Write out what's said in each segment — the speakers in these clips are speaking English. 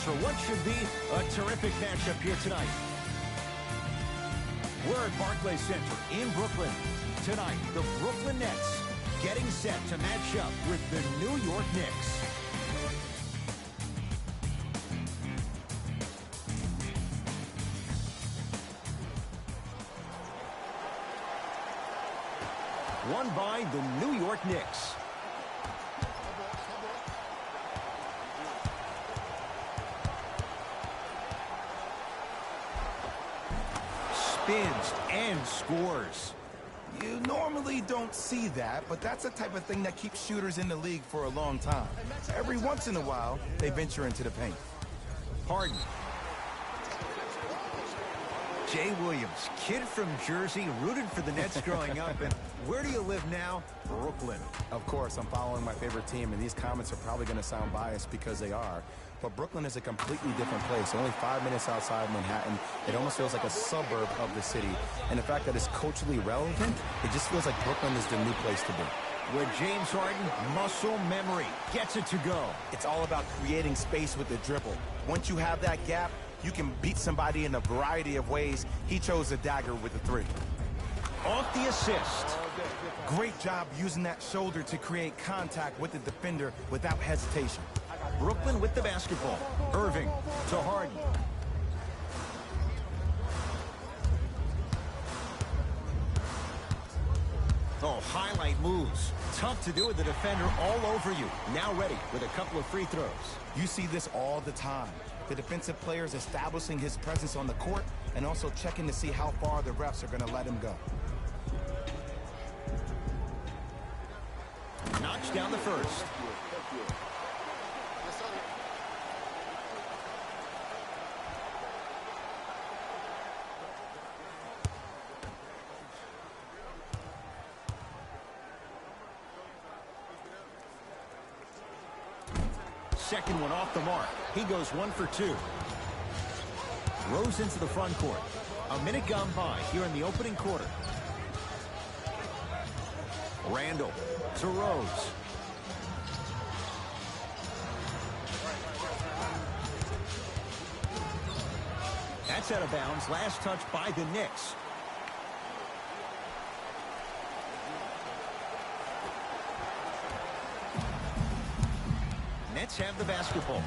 for what should be a terrific matchup here tonight. We're at Barclays Center in Brooklyn. Tonight, the Brooklyn Nets getting set to match up with the New York Knicks. Won by the New York Knicks. Spins and scores. You normally don't see that, but that's the type of thing that keeps shooters in the league for a long time. Every once in a while, they venture into the paint. Harden. Jay Williams, kid from Jersey, rooted for the Nets growing up. And where do you live now? Brooklyn. Of course, I'm following my favorite team, and these comments are probably going to sound biased because they are. But Brooklyn is a completely different place. Only 5 minutes outside Manhattan. It almost feels like a suburb of the city. And the fact that it's culturally relevant, it just feels like Brooklyn is the new place to be. With James Harden, muscle memory, gets it to go. It's all about creating space with the dribble. Once you have that gap, you can beat somebody in a variety of ways. He chose the dagger with the three. Off the assist. Great job using that shoulder to create contact with the defender without hesitation. Brooklyn with the basketball. Irving to Harden. Oh, highlight moves. Tough to do with the defender all over you. Now ready with a couple of free throws. You see this all the time. The defensive players establishing his presence on the court and also checking to see how far the refs are going to let him go. Knocks down the first. Second one off the mark. He goes 1 for 2. Rose into the front court. A minute gone by here in the opening quarter. Randall to Rose. That's out of bounds. Last touch by the Knicks. Nets have the basketball.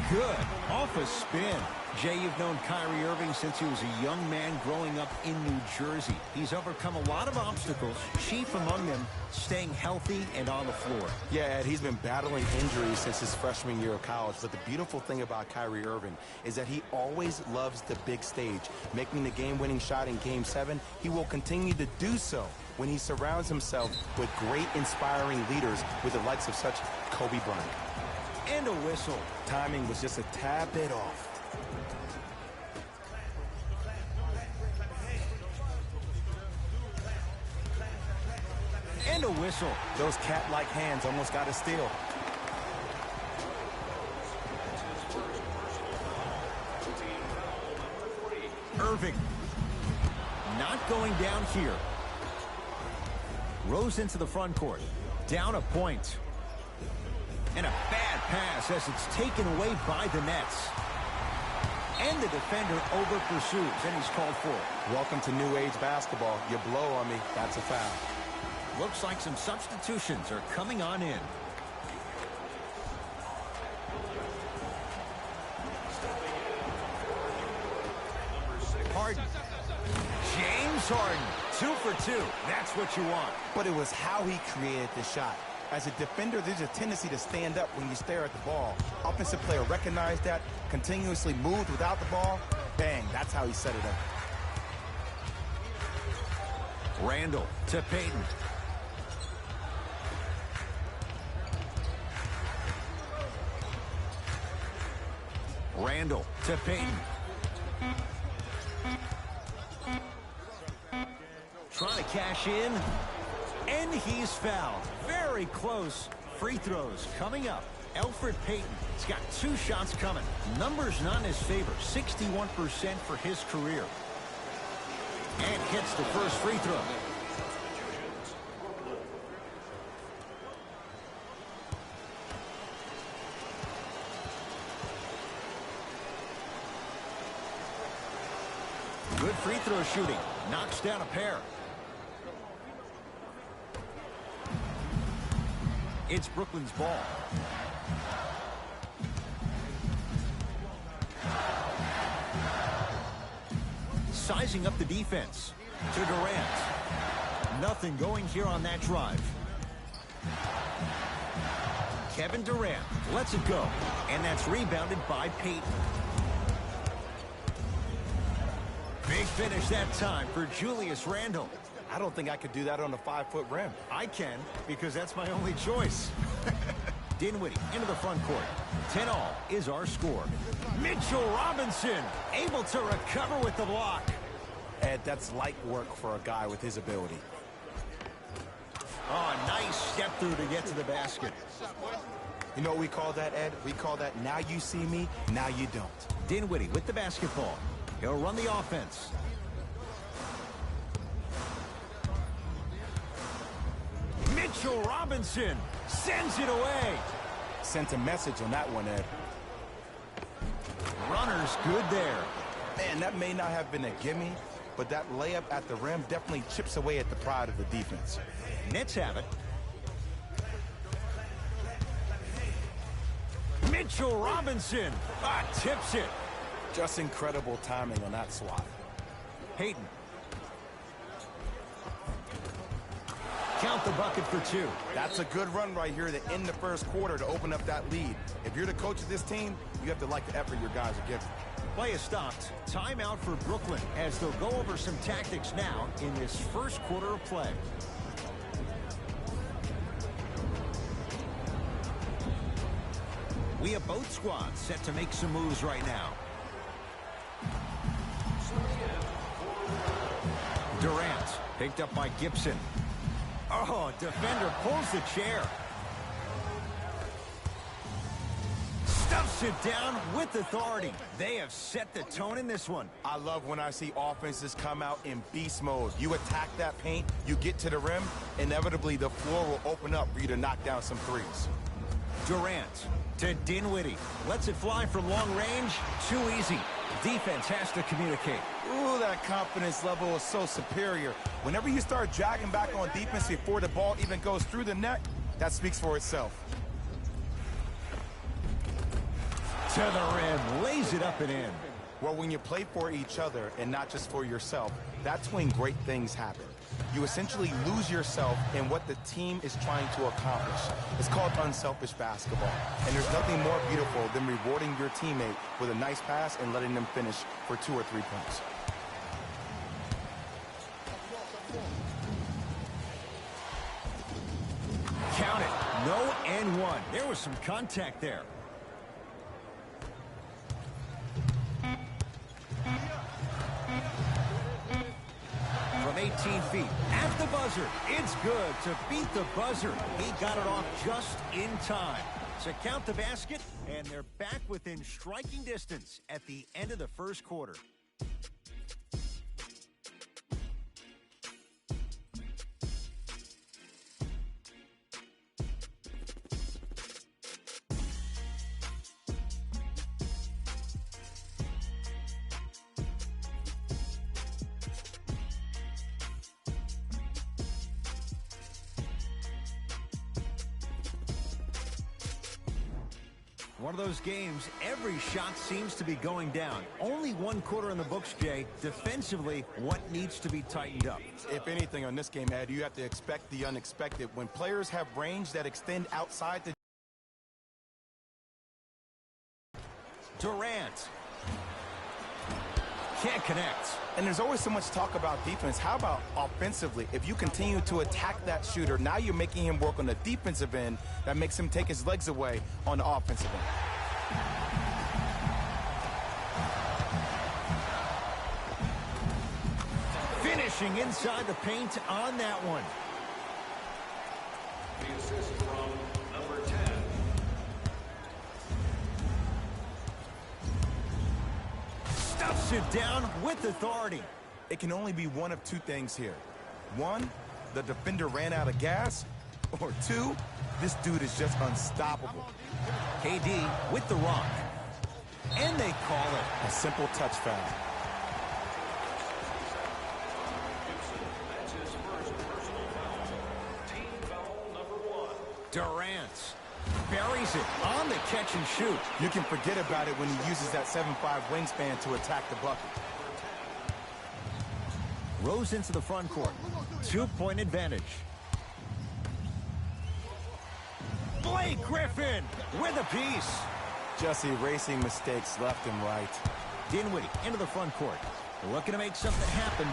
Good. Off a spin. Jay, you've known Kyrie Irving since he was a young man growing up in New Jersey. He's overcome a lot of obstacles, chief among them staying healthy and on the floor. Yeah, Ed, he's been battling injuries since his freshman year of college, but the beautiful thing about Kyrie Irving is that he always loves the big stage. Making the game-winning shot in Game 7, he will continue to do so when he surrounds himself with great, inspiring leaders with the likes of such Kobe Bryant. And a whistle. Timing was just a tad bit off. And a whistle. Those cat-like hands almost got a steal. Irving. Not going down here. Rose into the front court. Down a point. And a bad pass as it's taken away by the Nets. And the defender over pursues, and he's called for it. Welcome to New Age basketball. You blow on me, that's a foul. Looks like some substitutions are coming on in. Harden. James Harden. 2 for 2. That's what you want. But it was how he created the shot. As a defender, there's a tendency to stand up when you stare at the ball. Offensive player recognized that, continuously moved without the ball. Bang, that's how he set it up. Randall to Payton. Randall to Payton. Trying to cash in. And he's fouled. Very close. Free throws coming up. Elfrid Payton. He's got 2 shots coming. Numbers not in his favor. 61% for his career. And hits the first free throw. Good free throw shooting. Knocks down a pair. It's Brooklyn's ball. Sizing up the defense to Durant. Nothing going here on that drive. Kevin Durant lets it go, and that's rebounded by Payton. Big finish that time for Julius Randle. I don't think I could do that on a 5-foot rim. I can, because that's my only choice. Dinwiddie into the front court. 10-all is our score. Mitchell Robinson able to recover with the block. Ed, that's light work for a guy with his ability. Oh, nice step through to get to the basket. You know what we call that, Ed? We call that now you see me, now you don't. Dinwiddie with the basketball. He'll run the offense. Mitchell Robinson sends it away. Sent a message on that one, Ed. Runner's good there. Man, that may not have been a gimme, but that layup at the rim definitely chips away at the pride of the defense. Nets have it. Mitchell Robinson tips it. Just incredible timing on that swat. Payton. Count the bucket for two. That's a good run right here to end the first quarter to open up that lead. If you're the coach of this team, you have to like the effort your guys are giving. Play is stopped. Timeout for Brooklyn as they'll go over some tactics now in this first quarter of play. We have both squads set to make some moves right now. Durant picked up by Gibson. Oh, defender pulls the chair. Stuffs it down with authority. They have set the tone in this one. I love when I see offenses come out in beast mode. You attack that paint, you get to the rim, inevitably the floor will open up for you to knock down some threes. Durant to Dinwiddie. Lets it fly from long range. Too easy. Defense has to communicate. Ooh, that confidence level is so superior. Whenever you start jogging back on defense before the ball even goes through the net, that speaks for itself. To the rim. Lays it up and in. Well, when you play for each other and not just for yourself, that's when great things happen. You essentially lose yourself in what the team is trying to accomplish. It's called unselfish basketball. And there's nothing more beautiful than rewarding your teammate with a nice pass and letting them finish for 2 or 3 points. Count it. No and one. There was some contact there. From 18 feet, at the buzzer, it's good to beat the buzzer. He got it off just in time. So count the basket, and they're back within striking distance at the end of the first quarter. One of those games, every shot seems to be going down. Only one quarter in the books, Jay. Defensively, what needs to be tightened up? If anything on this game, Ed, you have to expect the unexpected. When players have range that extend outside the... Durant. Can't connect. And there's always so much talk about defense. How about offensively? If you continue to attack that shooter, now you're making him work on the defensive end. That makes him take his legs away on the offensive end. Finishing inside the paint on that one. The assist from number 10. Stuffs it down with authority. It can only be one of two things here. One, the defender ran out of gas. Or two, this dude is just unstoppable. KD with the rock. And they call it a simple touch foul. Durant buries it on the catch and shoot. You can forget about it when he uses that 7'5" wingspan to attack the bucket. Rose into the front court. 2-point advantage. Blake Griffin with a piece. Just erasing mistakes left and right. Dinwiddie into the front court. Looking to make something happen.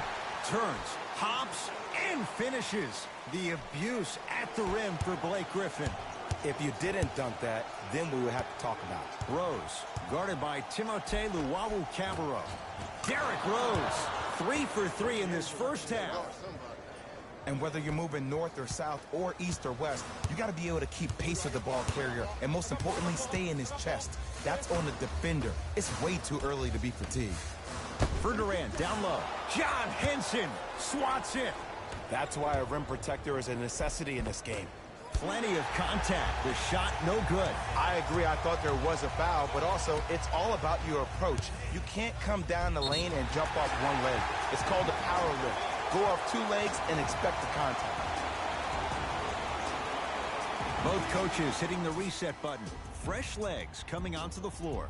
Turns, hops, and finishes. The abuse at the rim for Blake Griffin. If you didn't dunk that, then we would have to talk about it. Rose, guarded by Timothé Luwawu-Cabarrot. Derrick Rose, 3 for 3 in this first half. And whether you're moving north or south or east or west, you got to be able to keep pace with the ball carrier and most importantly, stay in his chest. That's on the defender. It's way too early to be fatigued. For Durant, down low. John Henson swats it. That's why a rim protector is a necessity in this game. Plenty of contact. The shot no good. I agree. I thought there was a foul, but also it's all about your approach. You can't come down the lane and jump off one leg. It's called a power lift. Go off 2 legs and expect the contact. Both coaches hitting the reset button. Fresh legs coming onto the floor.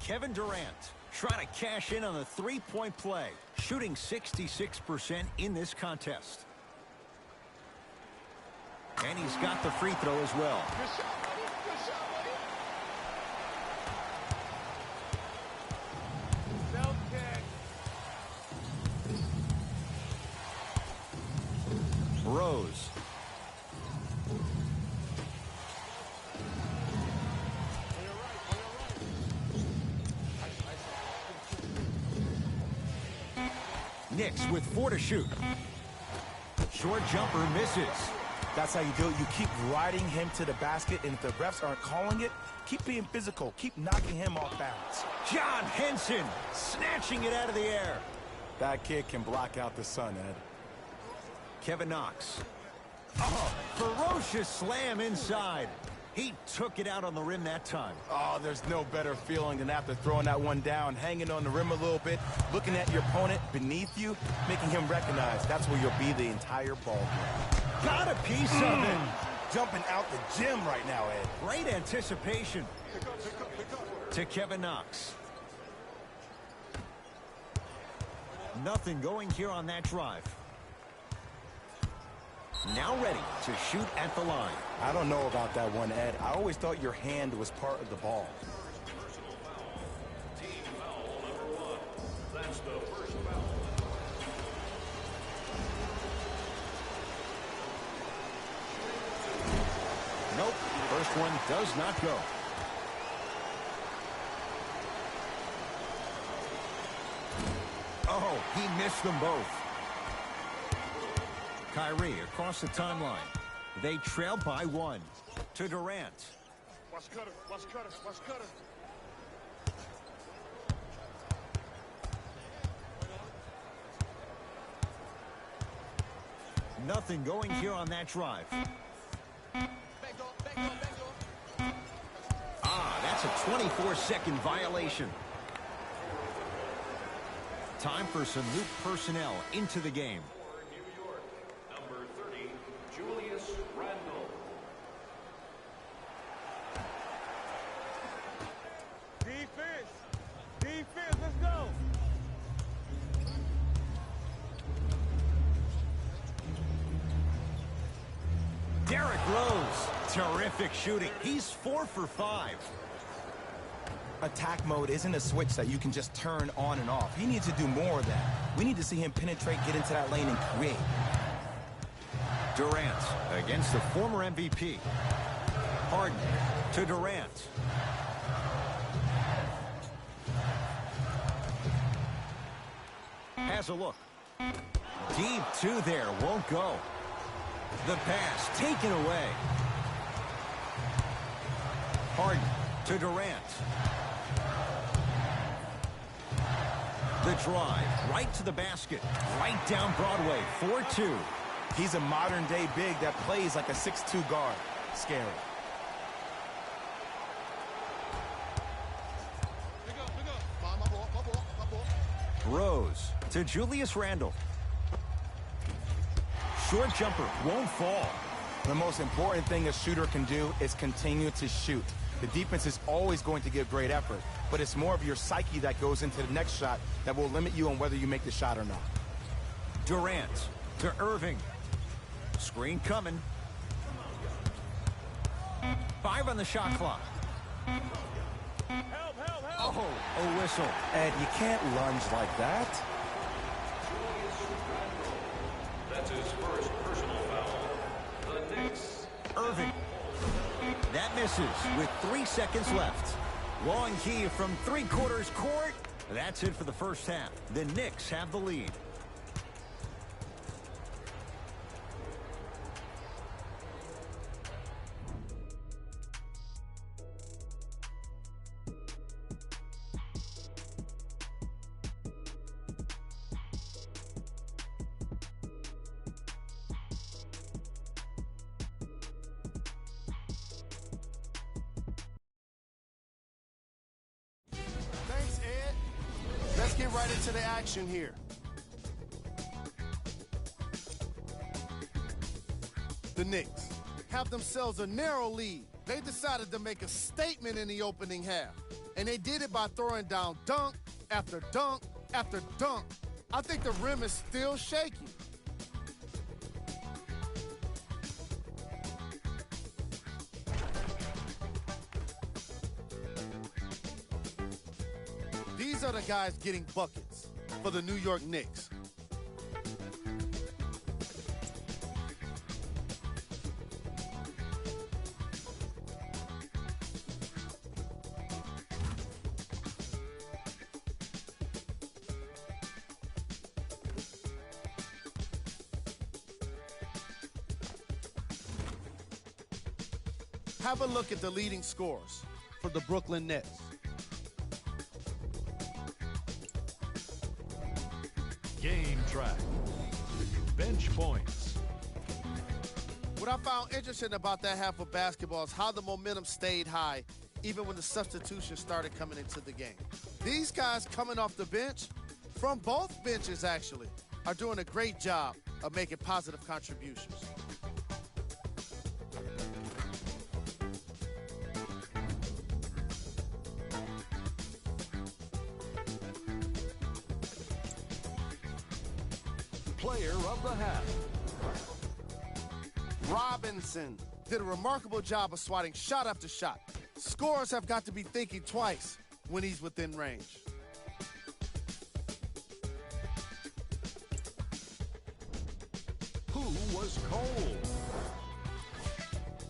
Kevin Durant trying to cash in on a 3-point play, shooting 66% in this contest. And he's got the free throw as well. Good shot, buddy. Good shot, buddy. Rose. Knicks with 4 to shoot. Short jumper misses. That's how you do it. You keep riding him to the basket, and if the refs aren't calling it, keep being physical. Keep knocking him off balance. John Henson snatching it out of the air. That kid can block out the sun, Ed. Kevin Knox. Oh, ferocious slam inside. He took it out on the rim that time. Oh, there's no better feeling than after throwing that one down, hanging on the rim a little bit, looking at your opponent beneath you, making him recognize that's where you'll be the entire ball game. Got a piece of it. Jumping out the gym right now, Ed. Great anticipation. To Kevin Knox. Nothing going here on that drive. Now ready to shoot at the line. I don't know about that one, Ed. I always thought your hand was part of the ball. Team foul number 1. That's the first foul. Nope. First one does not go. Oh, he missed them both. Kyrie across the timeline. They trail by 1. To Durant. Watch cutter. Watch cutter. Watch cutter. Nothing going here on that drive. Ah, that's a 24-second violation. Time for some new personnel into the game. New York, number 30, Julius Randle. Defense. Defense, let's go. Derrick Rose. Terrific shooting. He's 4 for 5. Attack mode isn't a switch that you can just turn on and off. He needs to do more of that. We need to see him penetrate, get into that lane, and create. Durant against the former MVP. Harden to Durant. Has a look. Deep 2 there. Won't go. The pass taken away. Harden to Durant. The drive right to the basket. Right down Broadway. 4-2. He's a modern-day big that plays like a 6'2 guard. Scary. Rose to Julius Randle. Short jumper won't fall. The most important thing a shooter can do is continue to shoot. The defense is always going to give great effort, but it's more of your psyche that goes into the next shot that will limit you on whether you make the shot or not. Durant to Irving. Screen coming. 5 on the shot clock. Oh, a whistle. Ed, you can't lunge like that. That's his first personal foul. The Knicks. Irving. That misses with 3 seconds left. Long key from 3/4 court. That's it for the first half. The Knicks have the lead. Thanks, Ed. Let's get right into the action here. The Knicks have themselves a narrow lead. They decided to make a statement in the opening half, and they did it by throwing down dunk after dunk after dunk. I think the rim is still shaky. These are the guys getting buckets for the New York Knicks. Have a look at the leading scorers for the Brooklyn Nets. Game track. Bench points. What I found interesting about that half of basketball is how the momentum stayed high even when the substitutions started coming into the game. These guys coming off the bench, from both benches actually, are doing a great job of making positive contributions. Player of the half. Robinson did a remarkable job of swatting shot after shot. Scorers have got to be thinking twice when he's within range. Who was cold?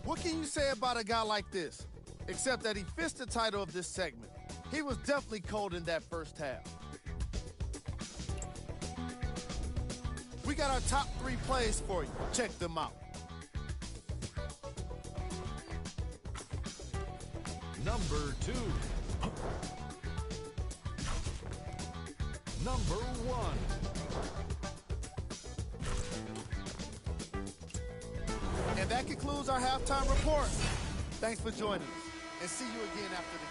What can you say about a guy like this? Except that he fits the title of this segment. He was definitely cold in that first half. We got our top 3 plays for you. Check them out. Number 2. Number 1. And that concludes our halftime report. Thanks for joining us, and see you again after the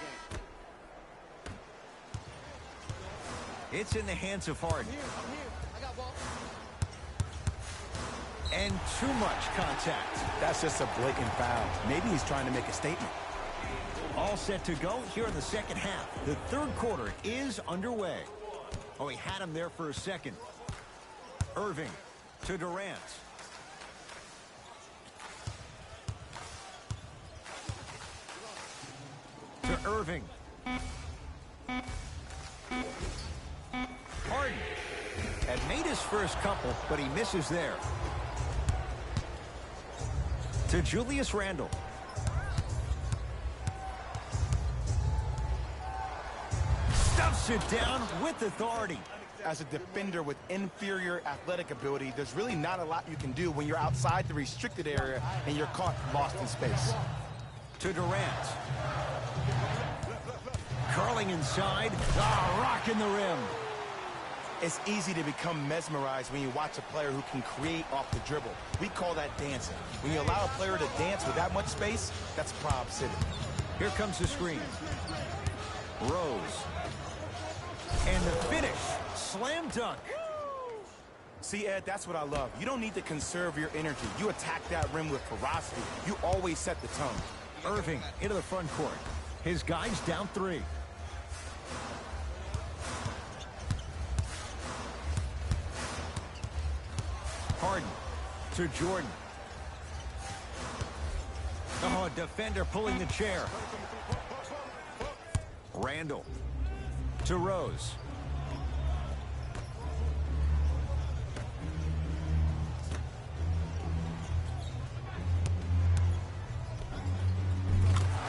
game. It's in the hands of Harden. I'm here. I got ball. And too much contact. That's just a blatant foul. Maybe he's trying to make a statement. All set to go here in the second half. The third quarter is underway. Oh, he had him there for a second. Irving to Durant. To Irving. Harden had made his first couple, but he misses there. To Julius Randle. Stuffs it down with authority. As a defender with inferior athletic ability, there's really not a lot you can do when you're outside the restricted area and you're caught lost in space. To Durant. Curling inside. Ah, rocking the rim. It's easy to become mesmerized when you watch a player who can create off the dribble. We call that dancing. When you allow a player to dance with that much space, that's Prob City. Here comes the screen. Rose. And the finish. Slam dunk. See, Ed, that's what I love. You don't need to conserve your energy. You attack that rim with ferocity. You always set the tone. Irving into the front court. His guys down 3. Harden to Jordan. Oh, defender pulling the chair. Randall to Rose.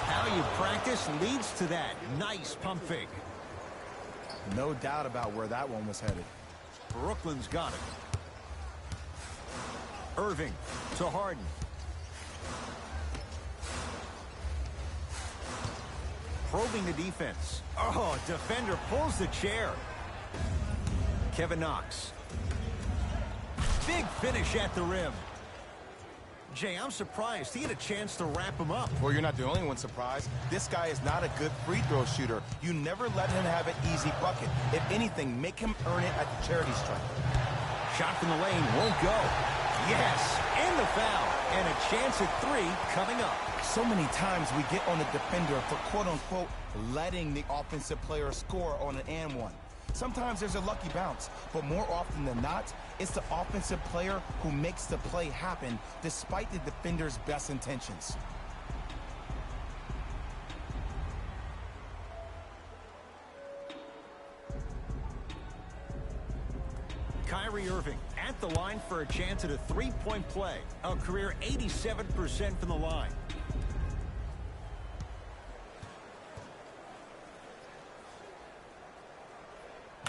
How you practice leads to that. Nice pump fake. No doubt about where that one was headed. Brooklyn's got it. Irving to Harden. Probing the defense. Oh, defender pulls the chair. Kevin Knox. Big finish at the rim. Jay, I'm surprised he had a chance to wrap him up. Well, you're not the only one surprised. This guy is not a good free throw shooter. You never let him have an easy bucket. If anything, make him earn it at the charity stripe. Shot from the lane won't go. Yes, and the foul. And a chance at 3 coming up. So many times we get on the defender for quote-unquote letting the offensive player score on an and one. Sometimes there's a lucky bounce, but more often than not, it's the offensive player who makes the play happen despite the defender's best intentions. Kyrie Irving at the line for a chance at a 3-point play. A career 87% from the line.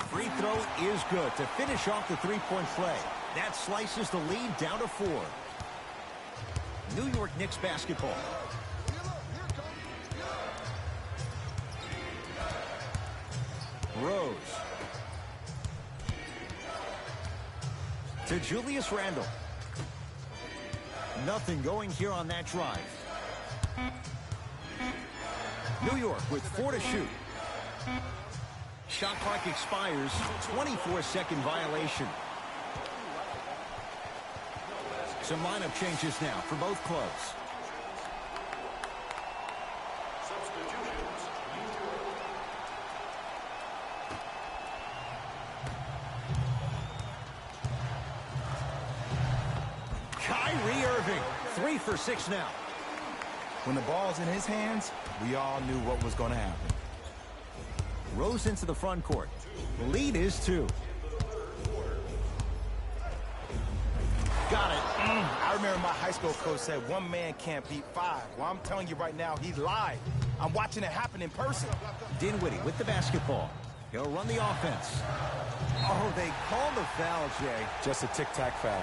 Free throw is good to finish off the 3-point play. That slices the lead down to 4. New York Knicks basketball. Rose. To Julius Randle. Nothing going here on that drive. New York with 4 to shoot. Shot clock expires. 24-second violation. Some lineup changes now for both clubs. Kyrie Irving, 3 for 6 now. When the ball's in his hands, we all knew what was going to happen. Rose into the front court. The lead is 2. Got it. I remember my high school coach said 1 man can't beat 5. Well, I'm telling you right now, he lied. I'm watching it happen in person. Dinwiddie with the basketball. He'll run the offense. Oh, they call the foul, Jay. Just a tic-tac foul.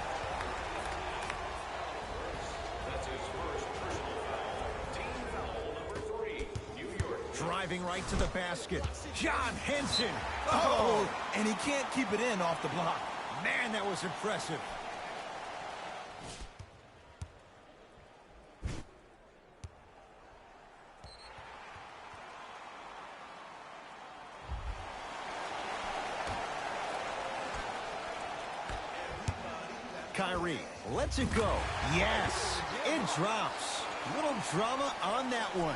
That's his first personal foul. Team foul number 3, New York. Driving right to the basket. John Henson. Oh, and he can't keep it in off the block. Man, that was impressive. Kyrie lets it go. Yes, it drops. Little drama on that one.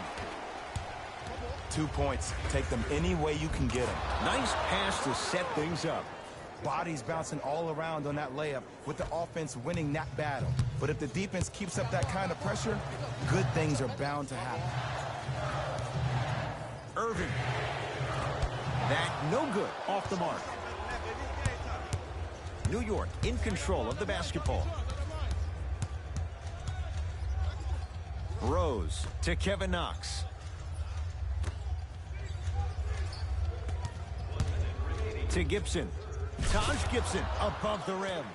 2 points. Take them any way you can get them. Nice pass to set things up. Bodies bouncing all around on that layup with the offense winning that battle. But if the defense keeps up that kind of pressure, good things are bound to happen. Irving. That no good. Off the mark. New York in control of the basketball. Rose to Kevin Knox. To Gibson. Taj Gibson above the rim.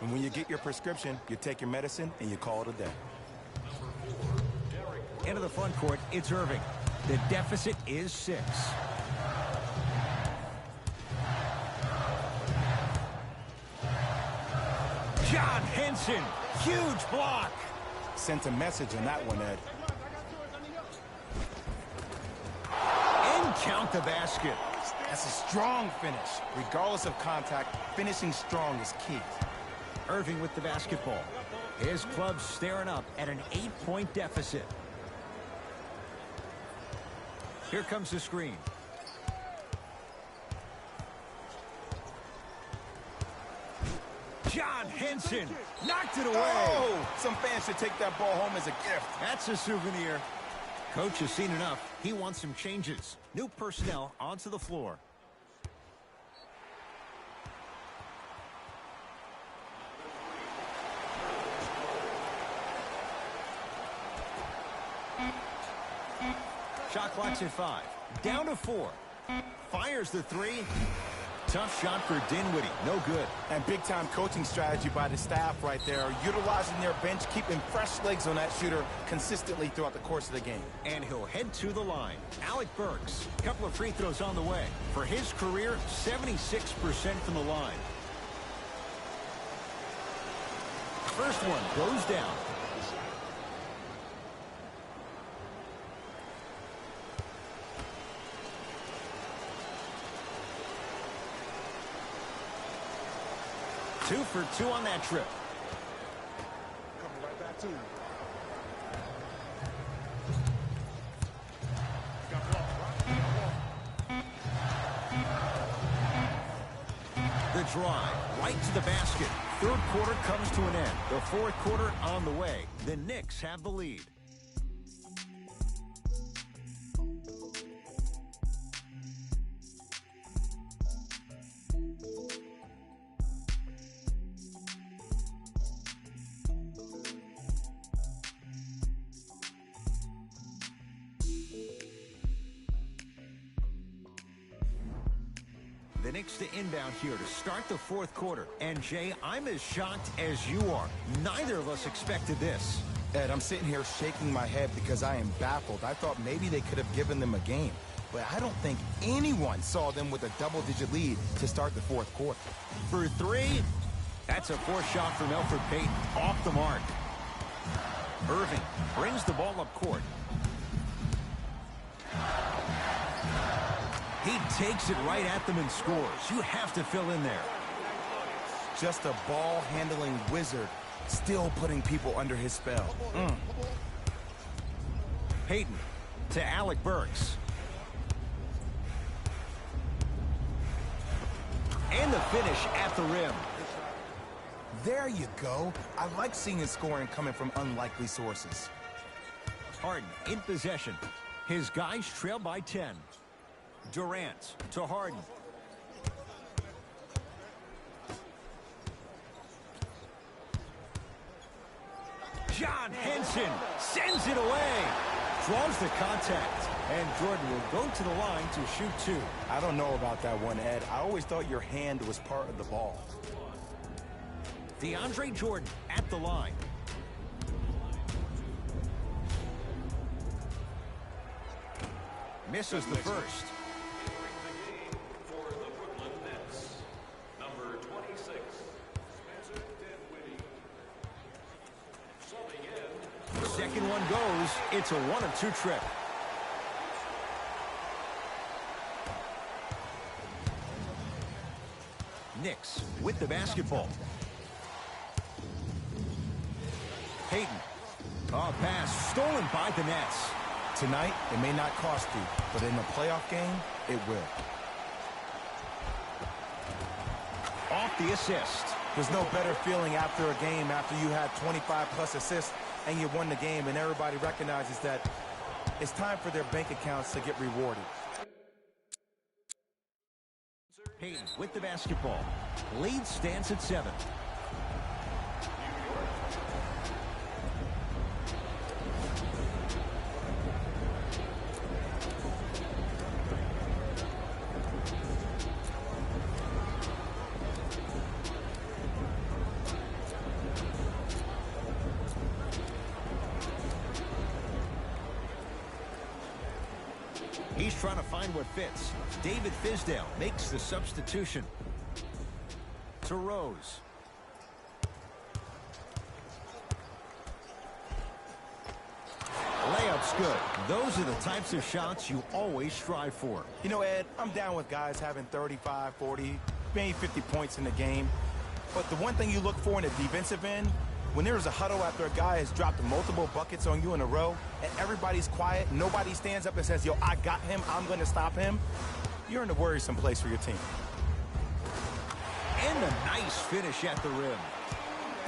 And when you get your prescription, you take your medicine and you call it a day. Into the front court, it's Irving. The deficit is 6. John Henson, huge block. Sent a message on that one, Ed. And count the basket. That's a strong finish. Regardless of contact, finishing strong is key. Irving with the basketball. His club's staring up at an 8-point deficit. Here comes the screen. John Henson knocked it away. Oh, some fans should take that ball home as a gift. That's a souvenir. Coach has seen enough. He wants some changes. New personnel onto the floor. Shot clock's at 5. Down to 4. Fires the 3. Tough shot for Dinwiddie. No good. And big-time coaching strategy by the staff right there, utilizing their bench, keeping fresh legs on that shooter consistently throughout the course of the game. And he'll head to the line. Alec Burks, a couple of free throws on the way. For his career, 76% from the line. First one goes down. Two for 2 on that trip. Coming right back to you. The drive right to the basket. Third quarter comes to an end. The fourth quarter on the way. The Knicks have the lead. The Knicks to inbound here to start the fourth quarter. And, Jay, I'm as shocked as you are. Neither of us expected this. Ed, I'm sitting here shaking my head because I am baffled. I thought maybe they could have given them a game. But I don't think anyone saw them with a double-digit lead to start the fourth quarter. For 3, that's a forced shot from Elfrid Payton. Off the mark. Irving brings the ball up court. He takes it right at them and scores. You have to fill in there. Just a ball-handling wizard, still putting people under his spell. Payton to Alec Burks. And the finish at the rim. There you go. I like seeing his scoring coming from unlikely sources. Harden in possession. His guys trail by 10. Durant to Harden. John Henson sends it away. Draws the contact. And Jordan will go to the line to shoot 2. I don't know about that one, Ed. I always thought your hand was part of the ball. DeAndre Jordan at the line. Misses the first. For the Brooklyn Nets, number 26, Spencer Dinwiddie. Subbing in. Second one goes. It's a 1 of 2 trip. Knicks with the basketball. Payton. Oh, pass stolen by the Nets. Tonight, it may not cost you, but in a playoff game, it will. Off the assist. There's no better feeling after a game after you had 25-plus assists and you won the game and everybody recognizes that it's time for their bank accounts to get rewarded. Payton with the basketball. Lead stands at 7. He's trying to find what fits. David Fizdale makes the substitution. To Rose. Those are the types of shots you always strive for. You know, Ed, I'm down with guys having 35, 40, maybe 50 points in the game. But the one thing you look for in the defensive end, when there's a huddle after a guy has dropped multiple buckets on you in a row, and everybody's quiet, nobody stands up and says, yo, I got him, I'm going to stop him, you're in a worrisome place for your team. And a nice finish at the rim.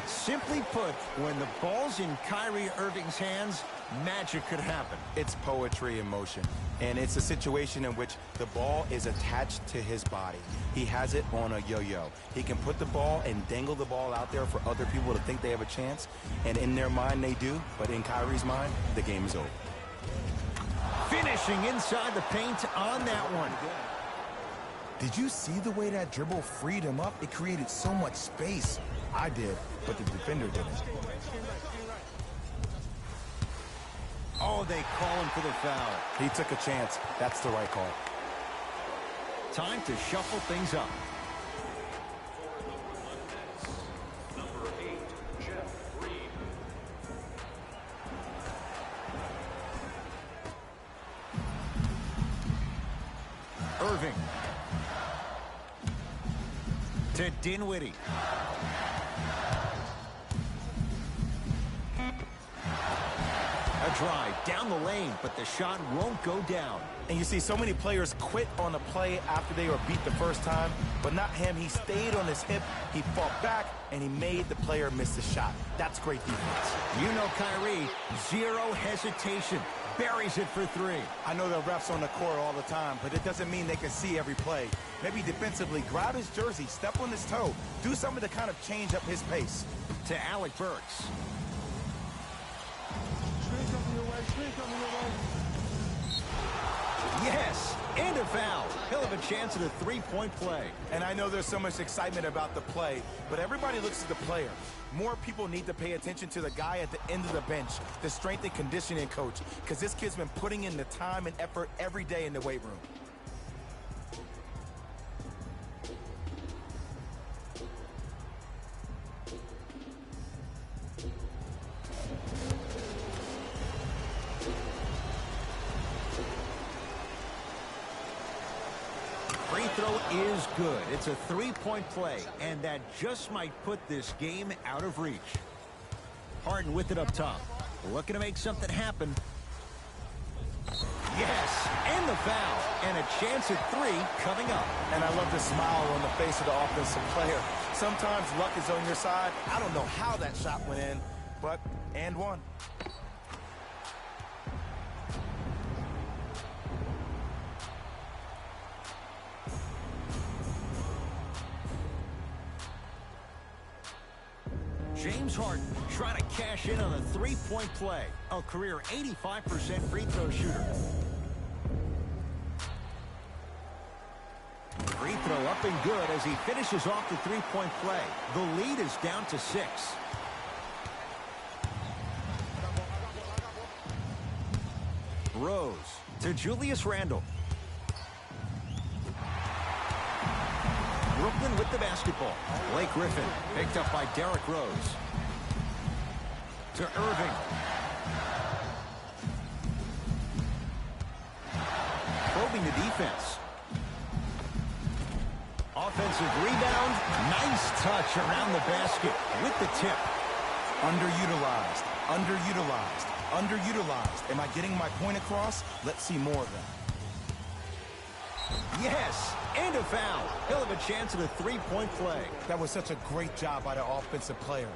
Simply put, when the ball's in Kyrie Irving's hands, magic could happen. It's poetry in motion, and it's a situation in which the ball is attached to his body. He has it on a yo-yo. He can put the ball and dangle the ball out there for other people to think they have a chance, and in their mind they do, but in Kyrie's mind, the game is over. Finishing inside the paint on that one. Did you see the way that dribble freed him up? It created so much space. I did, but the defender didn't. Oh, they call him for the foul. He took a chance. That's the right call. Time to shuffle things up. Number 8, Jeff Green. Irving. To Dinwiddie. A drive down the lane, but the shot won't go down. And you see so many players quit on a play after they were beat the first time, but not him. He stayed on his hip, he fought back, and he made the player miss the shot. That's great defense. You know Kyrie, zero hesitation. Buries it for three. I know the refs on the court all the time, but it doesn't mean they can see every play. Maybe defensively, grab his jersey, step on his toe, do something to kind of change up his pace. To Alec Burks. Yes, and a foul. He'll have a chance at a three-point play. And I know there's so much excitement about the play, but everybody looks at the player. More people need to pay attention to the guy at the end of the bench, the strength and conditioning coach, because this kid's been putting in the time and effort every day in the weight room. Free throw is good. It's a three-point play, and that just might put this game out of reach. Harden with it up top. Looking to make something happen. Yes, and the foul. And a chance at three coming up. And I love the smile on the face of the offensive player. Sometimes luck is on your side. I don't know how that shot went in, but and one. James Harden trying to cash in on a three-point play. A career 85% free throw shooter. Free throw up and good as he finishes off the three-point play. The lead is down to 6. Rose to Julius Randle. Brooklyn with the basketball. Blake Griffin picked up by Derrick Rose. To Irving. Probing the defense. Offensive rebound. Nice touch around the basket with the tip. Underutilized, underutilized, underutilized. Am I getting my point across? Let's see more of that. Yes, and a foul. He'll have a chance at a three-point play. That was such a great job by the offensive player.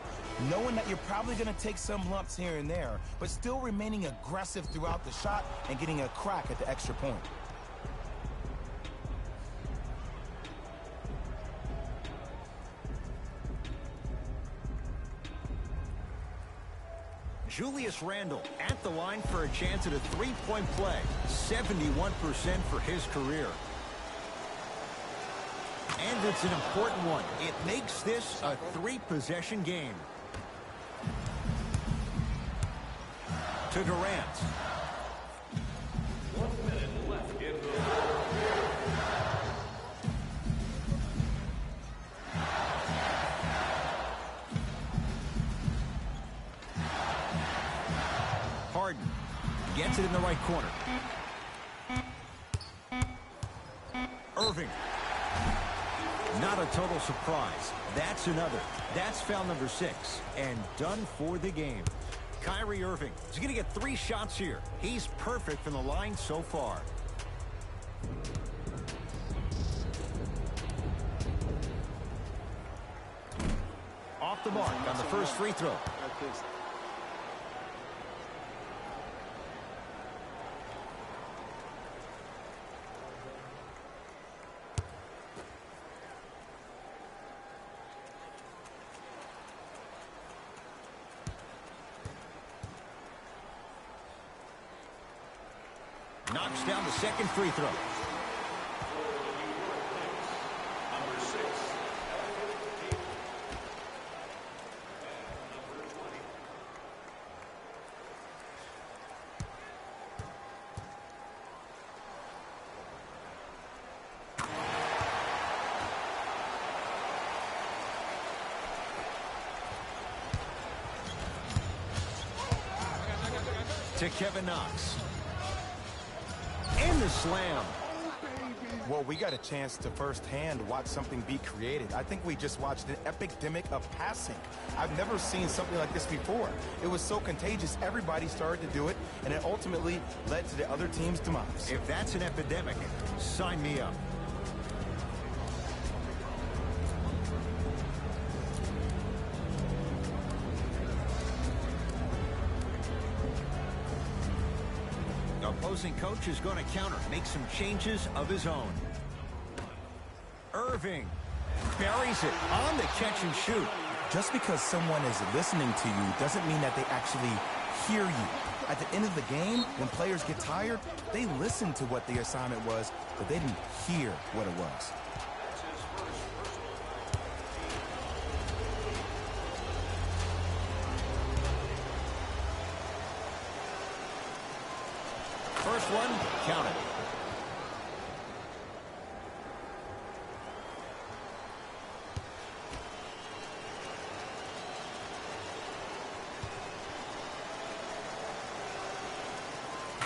Knowing that you're probably going to take some lumps here and there, but still remaining aggressive throughout the shot and getting a crack at the extra point. Julius Randle at the line for a chance at a three-point play. 71% for his career. And it's an important one. It makes this a three-possession game. To Durant. 1 minute left in the Harden Gets it in the right corner. Irving. Not a total surprise. That's another. That's foul number 6. And done for the game. Kyrie Irving is going to get 3 shots here. He's perfect from the line so far. Off the mark on the first free throw. Knocks down the second free throw. Number 6. To Kevin Knox. And the slam. Well, we got a chance to firsthand watch something be created. I think we just watched an epidemic of passing. I've never seen something like this before. It was so contagious, everybody started to do it, and it ultimately led to the other team's demise. If that's an epidemic, sign me up. Opposing coach is going to counter, make some changes of his own. Irving buries it on the catch and shoot. Just because someone is listening to you doesn't mean that they actually hear you. At the end of the game, when players get tired, they listen to what the assignment was, but they didn't hear what it was. First one, count it.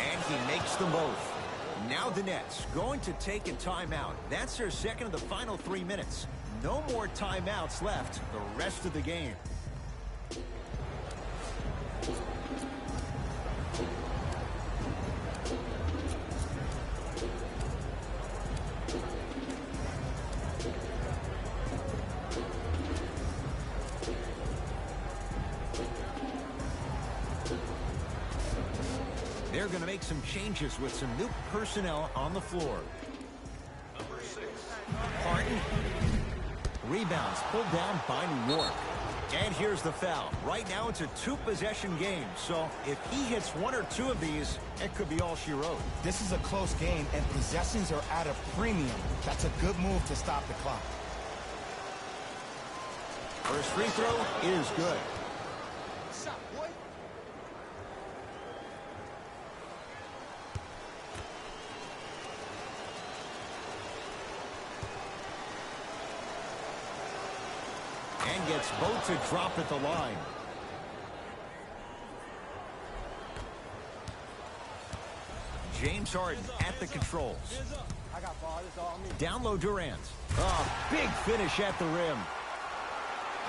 And he makes them both. Now the Nets going to take a timeout. That's their second of the final 3 minutes. No more timeouts left the rest of the game. They're going to make some changes with some new personnel on the floor. Number 6. Harden. Rebounds pulled down by New York. And here's the foul. Right now it's a 2-possession game. So if he hits 1 or 2 of these, it could be all she wrote. This is a close game, and possessions are at a premium. That's a good move to stop the clock. First free throw is good. And gets both to drop at the line. James Harden at the controls. Down low Durant. Oh, big finish at the rim.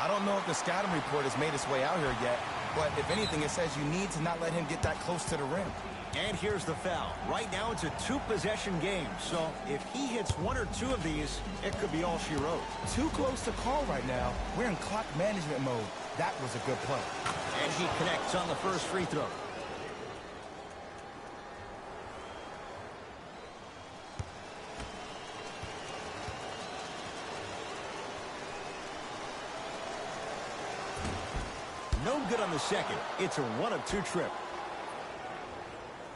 I don't know if the scouting report has made its way out here yet, but if anything, it says you need to not let him get that close to the rim. And here's the foul. Right now it's a 2-possession game, so if he hits 1 or 2 of these, it could be all she wrote. Too close to call right now. We're in clock management mode. That was a good play. And he connects on the first free throw. No good on the second. It's a 1 of 2 trip.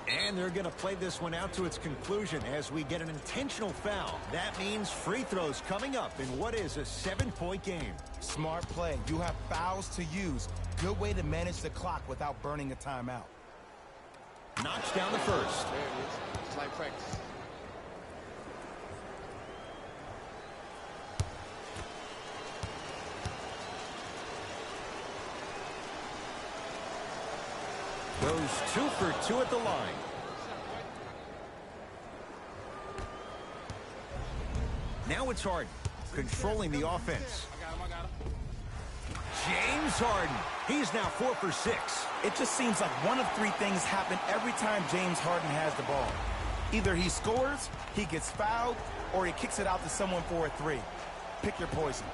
And they're going to play this one out to its conclusion as we get an intentional foul. That means free throws coming up in what is a 7-point game. Smart play. You have fouls to use. Good way to manage the clock without burning a timeout. Knocks down the first. There it is. It's like practice. Goes 2 for 2 at the line. Now it's Harden, controlling the offense. James Harden. He's now 4 for 6. It just seems like one of three things happen every time James Harden has the ball. Either he scores, he gets fouled, or he kicks it out to someone for a three. Pick your poison.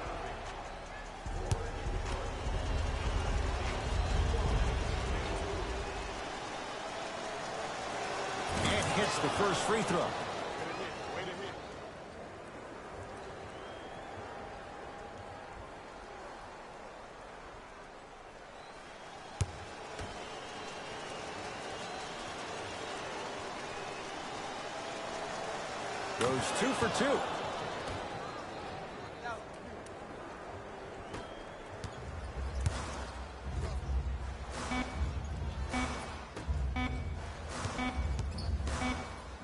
And hits the first free throw. Goes 2 for 2.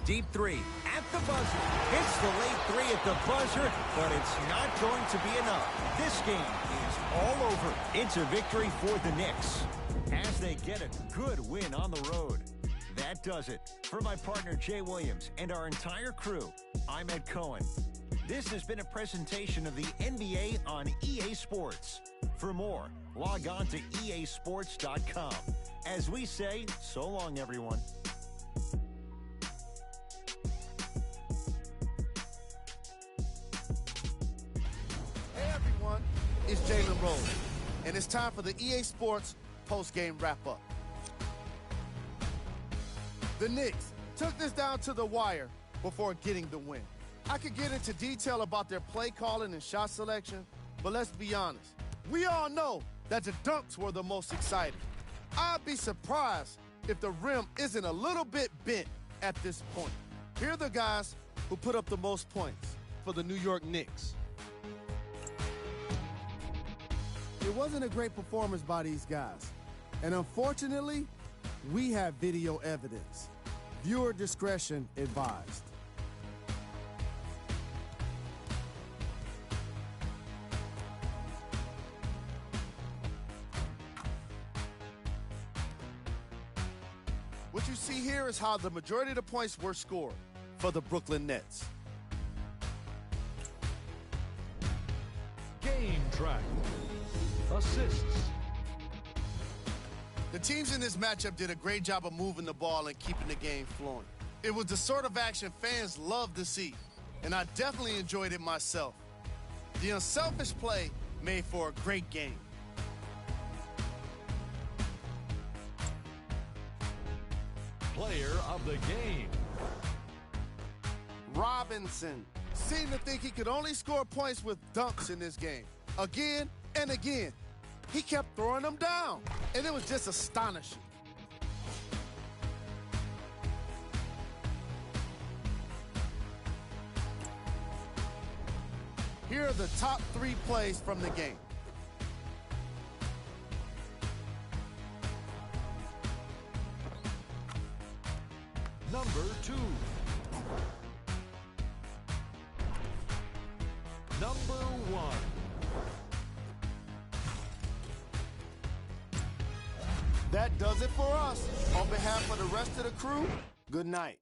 Deep three at the buzzer. Hits the late three at the buzzer, but it's not going to be enough. This game is all over. It's a victory for the Knicks as they get a good win on the road. That does it. For my partner, Jay Williams, and our entire crew, I'm Ed Cohen. This has been a presentation of the NBA on EA Sports. For more, log on to easports.com. As we say, so long, everyone. Hey, everyone. It's Jalen Rose, and it's time for the EA Sports post-game wrap-up. The Knicks took this down to the wire before getting the win. I could get into detail about their play calling and shot selection, but let's be honest. We all know that the dunks were the most exciting. I'd be surprised if the rim isn't a little bit bent at this point. Here are the guys who put up the most points for the New York Knicks. It wasn't a great performance by these guys, and unfortunately, we have video evidence. Viewer discretion advised. What you see here is how the majority of the points were scored for the Brooklyn Nets. Game track. Assists. The teams in this matchup did a great job of moving the ball and keeping the game flowing. It was the sort of action fans love to see, and I definitely enjoyed it myself. The unselfish play made for a great game. Player of the game. Robinson seemed to think he could only score points with dunks in this game. Again and again, he kept throwing them down, and it was just astonishing. Here are the top 3 plays from the game. Number 2. Number 1. That does it for us. On behalf of the rest of the crew, good night.